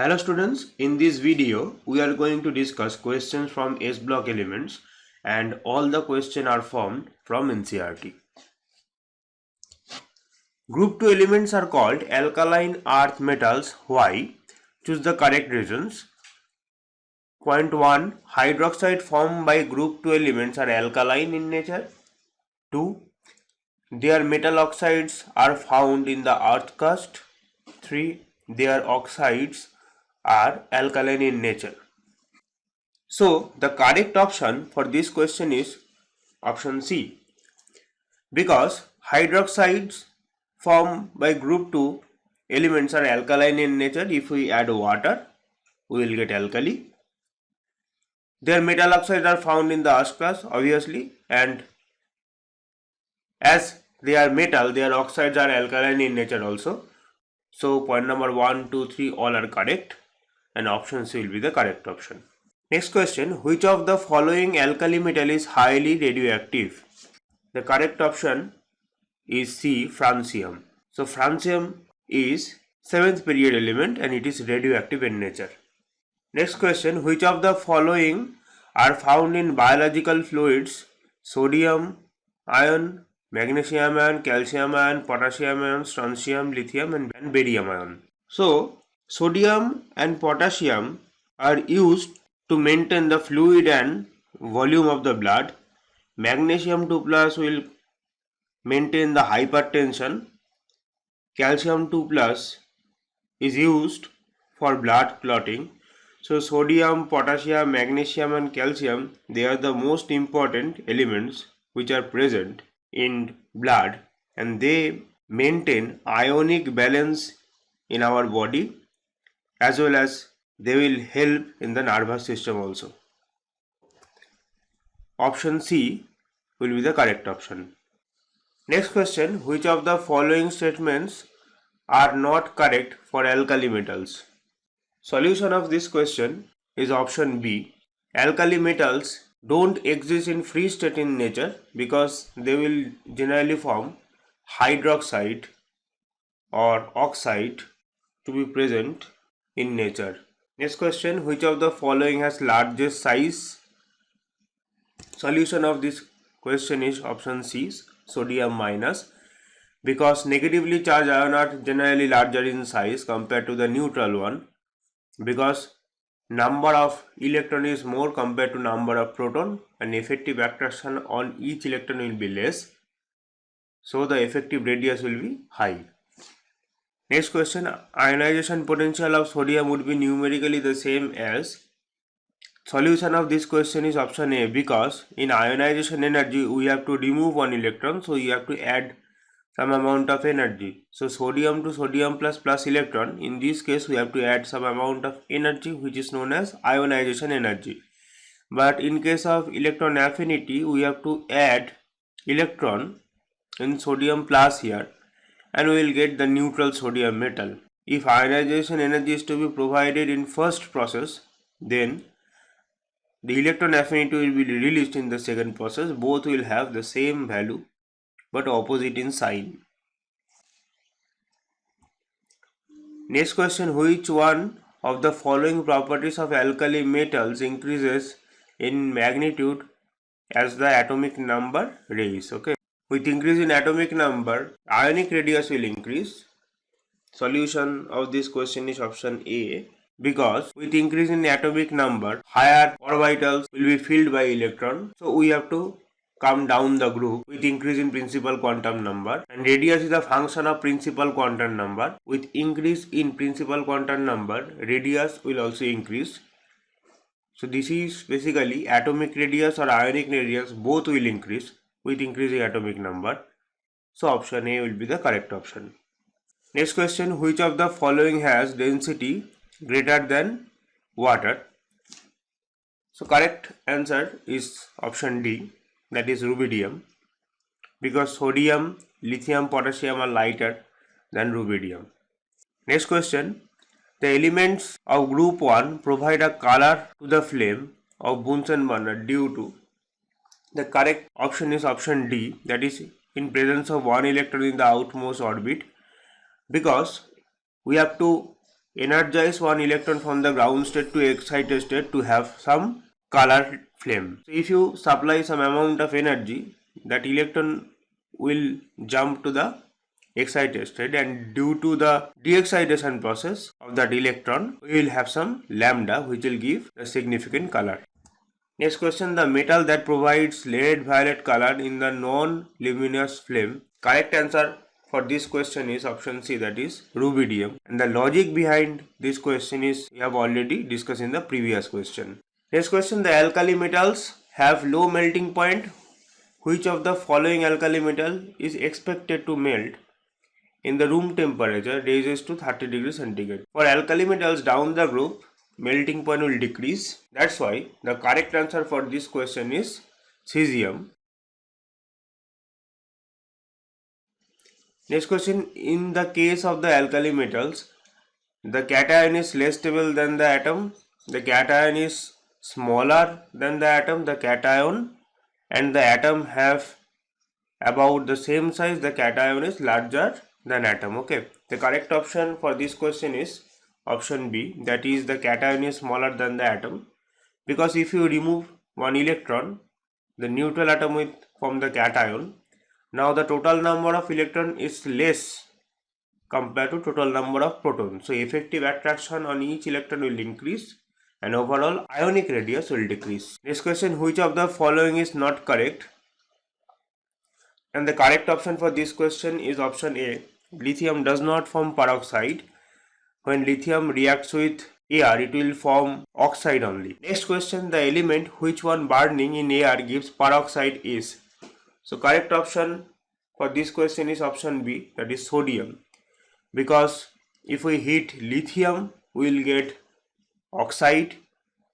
Hello students, in this video we are going to discuss questions from S block elements and all the questions are formed from NCERT. Group 2 elements are called alkaline earth metals. Why? Choose the correct reasons. Point 1. Hydroxide formed by group 2 elements are alkaline in nature. 2. Their metal oxides are found in the earth crust. 3. Their oxides are alkaline in nature. So the correct option for this question is option C, because hydroxides formed by group 2 elements are alkaline in nature. If we add water, we will get alkali. Their metal oxides are found in the earth crust, obviously, and as they are metal, their oxides are alkaline in nature also. So point number 1, 2, 3 all are correct, and option C will be the correct option. Next question, which of the following alkali metal is highly radioactive? The correct option is C, francium. So francium is 7th period element and it is radioactive in nature. Next question, which of the following are found in biological fluids? Sodium ion, magnesium ion, calcium ion, potassium ion, strontium, lithium and barium ion. So sodium and potassium are used to maintain the fluid and volume of the blood. Magnesium 2 plus will maintain the hypertension. Calcium 2 plus is used for blood clotting. So sodium, potassium, magnesium and calcium, they are the most important elements which are present in blood and they maintain ionic balance in our body, as well as they will help in the nervous system also. Option C will be the correct option. Next question, which of the following statements are not correct for alkali metals? Solution of this question is option B. Alkali metals don't exist in free state in nature because they will generally form hydroxide or oxide to be present in nature. Next question, which of the following has largest size? Solution of this question is option C, sodium minus, because negatively charged ions are generally larger in size compared to the neutral one, because number of electron is more compared to number of proton and effective attraction on each electron will be less, so the effective radius will be high. Next question, ionization potential of sodium would be numerically the same as. Solution of this question is option A, because in ionization energy we have to remove one electron, so you have to add some amount of energy. So sodium to sodium plus electron, in this case we have to add some amount of energy which is known as ionization energy. But in case of electron affinity, we have to add electron in sodium plus here and we will get the neutral sodium metal. If ionization energy is to be provided in first process, then the electron affinity will be released in the second process. Both will have the same value but opposite in sign. Next question, which one of the following properties of alkali metals increases in magnitude as the atomic number raise? Okay, with increase in atomic number, ionic radius will increase. Solution of this question is option A, because with increase in atomic number, higher orbitals will be filled by electron, so we have to come down the group with increase in principal quantum number, and radius is a function of principal quantum number. With increase in principal quantum number, radius will also increase. So this is basically atomic radius or ionic radius, both will increase with increasing atomic number. So option A will be the correct option. Next question, which of the following has density greater than water? So correct answer is option D, that is rubidium, because sodium, lithium, potassium are lighter than rubidium. Next question, the elements of group 1 provide a color to the flame of Bunsen burner due to. The correct option is option D, that is in presence of one electron in the outmost orbit, because we have to energize one electron from the ground state to excited state to have some color flame. So if you supply some amount of energy, that electron will jump to the excited state, and due to the de-excitation process of that electron, we will have some lambda which will give a significant color. Next question, the metal that provides red violet color in the non-luminous flame. Correct answer for this question is option C, that is rubidium. And the logic behind this question is we have already discussed in the previous question. Next question, the alkali metals have low melting point. Which of the following alkali metal is expected to melt in the room temperature raises to 30 degrees centigrade? For alkali metals down the group, melting point will decrease. That's why the correct answer for this question is cesium. Next question, in the case of the alkali metals, the cation is less stable than the atom, the cation is smaller than the atom, the cation and the atom have about the same size, the cation is larger than atom. Okay, the correct option for this question is option B, that is the cation is smaller than the atom, because if you remove one electron, the neutral atom with from the cation, now the total number of electron is less compared to total number of protons. So effective attraction on each electron will increase and overall ionic radius will decrease. Next question, which of the following is not correct? And the correct option for this question is option A. Lithium does not form peroxide. When lithium reacts with air, it will form oxide only. Next question, the element which one burning in air gives peroxide is. So correct option for this question is option B, that is sodium. Because if we heat lithium, we will get oxide.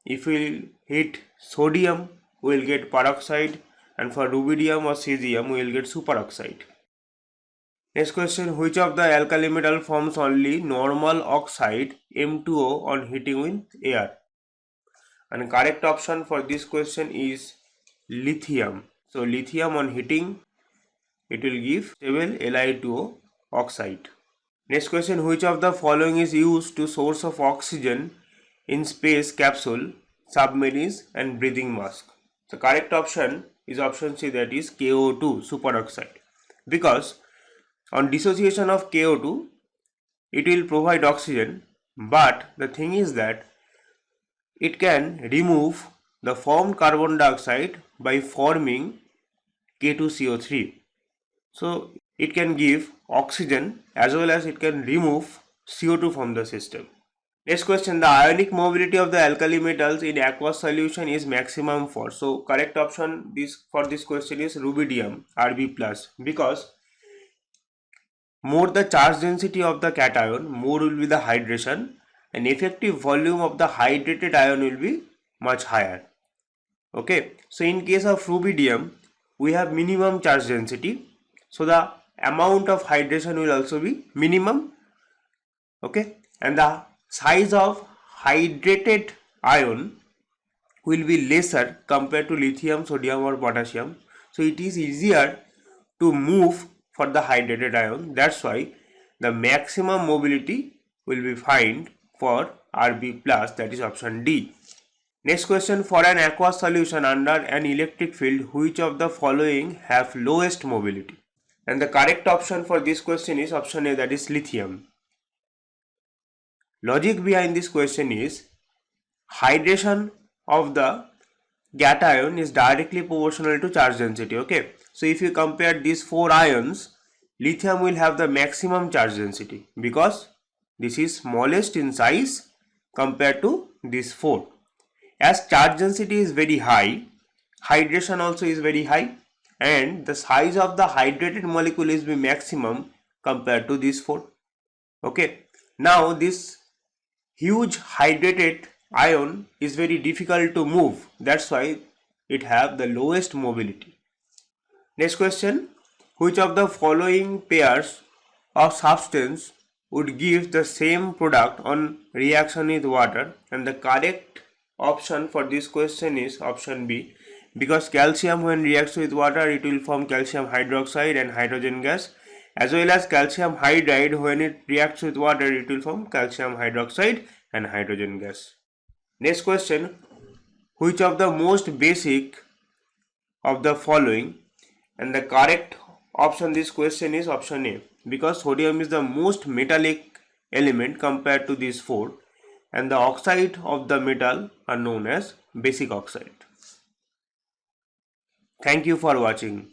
If we heat sodium, we will get peroxide. And for rubidium or cesium, we will get superoxide. Next question, which of the alkali metal forms only normal oxide M2O on heating with air? And correct option for this question is lithium. So lithium on heating, it will give stable Li2O oxide. Next question, which of the following is used to source of oxygen in space capsule, submarines and breathing mask? The correct option is option C, that is KO2 superoxide. Because on dissociation of KO2, it will provide oxygen, but the thing is that it can remove the formed carbon dioxide by forming K2CO3. So it can give oxygen as well as it can remove CO2 from the system. Next question, the ionic mobility of the alkali metals in aqueous solution is maximum for. So correct option for this question is rubidium Rb+, because more the charge density of the cation, more will be the hydration, and effective volume of the hydrated ion will be much higher. Okay, so in case of rubidium, we have minimum charge density, so the amount of hydration will also be minimum. Okay, and the size of hydrated ion will be lesser compared to lithium, sodium or potassium. So it is easier to move for the hydrated ion. That's why the maximum mobility will be found for Rb+, that is option D. Next question, for an aqueous solution under an electric field, which of the following have lowest mobility? And the correct option for this question is option A, that is lithium. Logic behind this question is hydration of the cation is directly proportional to charge density. Okay, so if you compare these four ions, lithium will have the maximum charge density because this is smallest in size compared to these four. As charge density is very high, hydration also is very high, and the size of the hydrated molecule is the maximum compared to these four. Okay, now this huge hydrated ion is very difficult to move. That's why it have the lowest mobility. Next question, which of the following pairs of substance would give the same product on reaction with water? And the correct option for this question is option B, because calcium when reacts with water, it will form calcium hydroxide and hydrogen gas, as well as calcium hydride. When it reacts with water, it will form calcium hydroxide and hydrogen gas. Next question, which of the most basic of the following? And the correct option this question is option A, because sodium is the most metallic element compared to these four, and the oxide of the metal are known as basic oxide. Thank you for watching.